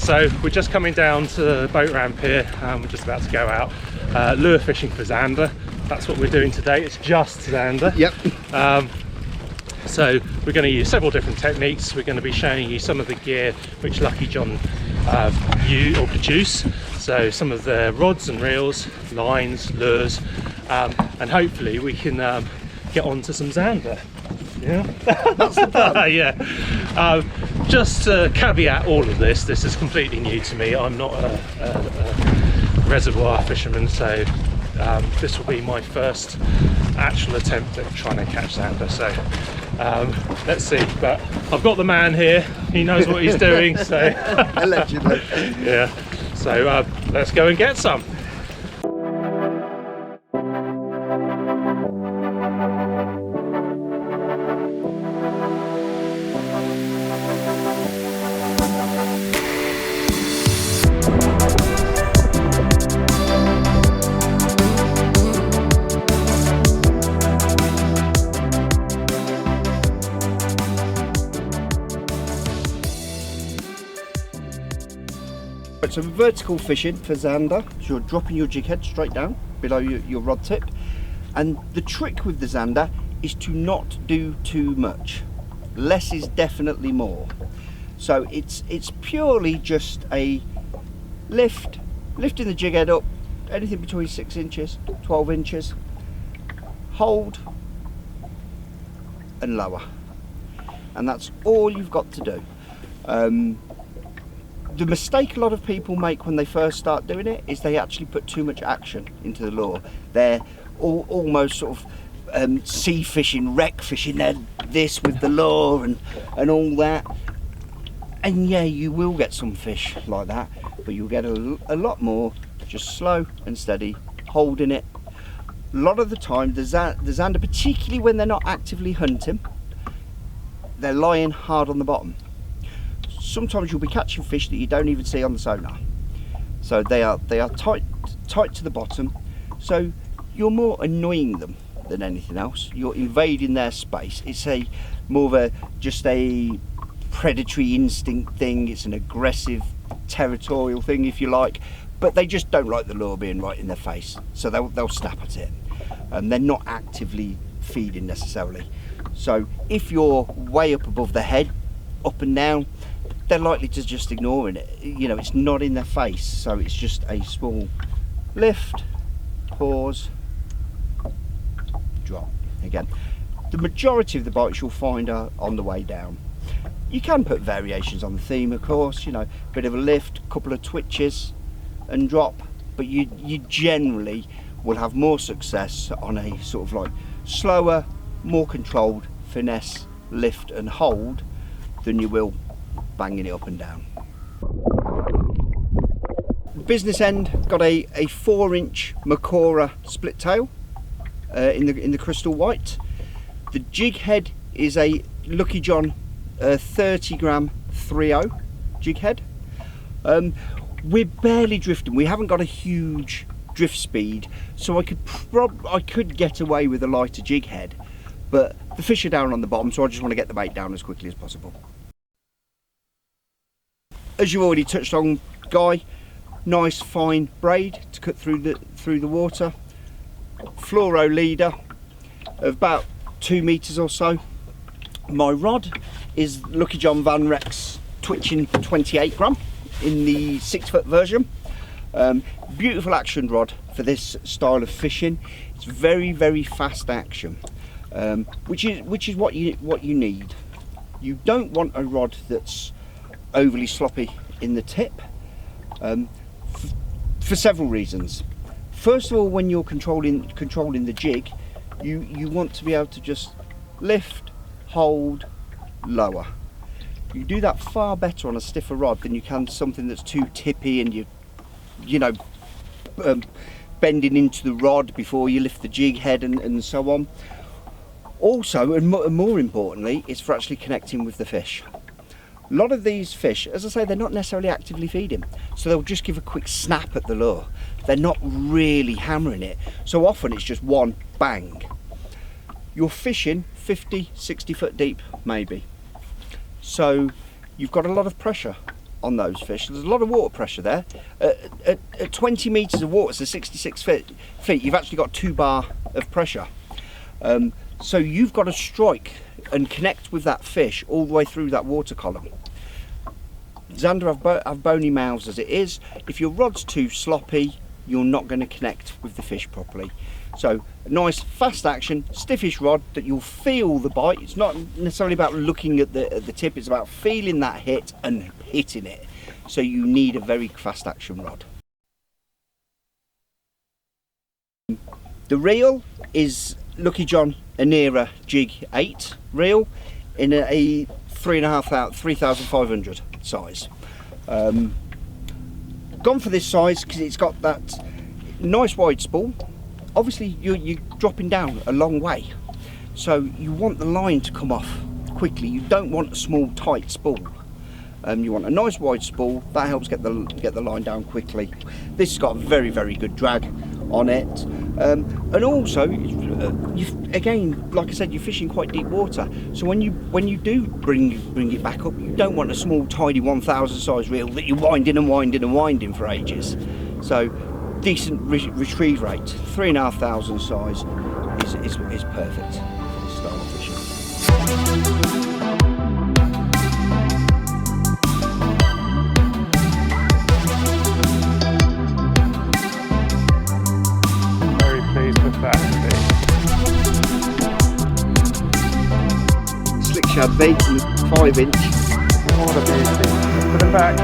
So we're just coming down to the boat ramp here, and we're just about to go out lure fishing for Zander. That's what we're doing today. It's just Zander. Yep. So we're going to use several different techniques. We're going to be showing you some of the gear which Lucky John produce. So some of the rods and reels, lines, lures, and hopefully we can get onto some Zander. Yeah, That's the plan. Yeah. Just to caveat all of this, this is completely new to me. I'm not a reservoir fisherman, so this will be my first actual attempt at trying to catch Zander. So let's see. But I've got the man here. He knows what he's doing. So Allegedly. yeah. So let's go and get some. So vertical fishing for Zander, so you're dropping your jig head straight down below your rod tip, and the trick with the Zander is to not do too much. Less is definitely more. So it's purely just a lifting the jig head up, anything between 6 inches, 12 inches, hold and lower, and that's all you've got to do. The mistake a lot of people make when they first start doing it is they actually put too much action into the lure. They're almost sort of sea fishing, wreck fishing, they're this with the lure and all that. And yeah, you will get some fish like that, but you'll get a lot more just slow and steady, holding it. A lot of the time, the Zander, particularly when they're not actively hunting, they're lying hard on the bottom. Sometimes you'll be catching fish that you don't even see on the sonar. So they are tight to the bottom. So you're more annoying them than anything else. You're invading their space. It's more of just a predatory instinct thing. It's an aggressive, territorial thing, if you like. But they just don't like the lure being right in their face. So they'll snap at it. And they're not actively feeding necessarily. So if you're way up above the head, up and down, they're likely to just ignoring it. You know, it's not in their face, so it's just a small lift, pause, drop. Again, the majority of the bites you'll find are on the way down. You can put variations on the theme, of course, you know, bit of a lift, couple of twitches and drop, but you generally will have more success on a sort of like slower, more controlled finesse lift and hold than you will banging it up and down. Business end, got a 4-inch Macora split tail in the crystal white. The jig head is a Lucky John 30 gram 3.0 jig head. We're barely drifting. We haven't got a huge drift speed, so I could get away with a lighter jig head, but the fish are down on the bottom, so I just want to get the bait down as quickly as possible. As you already touched on, Guy, nice fine braid to cut through the water. Fluoro leader of about 2 meters or so. My rod is Lucky John Van Rex twitching 28 gram in the 6-foot version. Beautiful action rod for this style of fishing. It's very, very fast action, which is what you need. You don't want a rod that's overly sloppy in the tip, for several reasons. First of all, when you're controlling the jig, you want to be able to just lift, hold, lower. You do that far better on a stiffer rod than you can something that's too tippy and you know bending into the rod before you lift the jig head and so on. Also, and more importantly, it's for actually connecting with the fish. A lot of these fish, as I say, they're not necessarily actively feeding, so they'll just give a quick snap at the lure. They're not really hammering it, so often it's just one bang. You're fishing 50, 60 foot deep maybe, so you've got a lot of pressure on those fish. There's a lot of water pressure there. At 20 metres of water, so 66 feet, you've actually got 2 bar of pressure. So you've got to strike and connect with that fish all the way through that water column. Zander have bony mouths as it is. If your rod's too sloppy, you're not going to connect with the fish properly. So a nice fast action, stiffish rod that you'll feel the bite. It's not necessarily about looking at the tip, it's about feeling that hit and hitting it. So you need a very fast action rod. The reel is Lucky John Anera Jig 8 reel in a 3,500 size. Gone for this size because it's got that nice wide spool. Obviously you're dropping down a long way, so you want the line to come off quickly. You don't want a small tight spool. You want a nice wide spool that helps get the line down quickly. This has got a very, very good drag on it, and also again, like I said, you're fishing quite deep water, so when you do bring it back up, you don't want a small tidy 1,000 size reel that you're winding and winding and winding for ages. So decent retrieve rate, 3,500 size is perfect for this style of fishing. Slick shad bait, 5 inch. What a beauty. Put it back.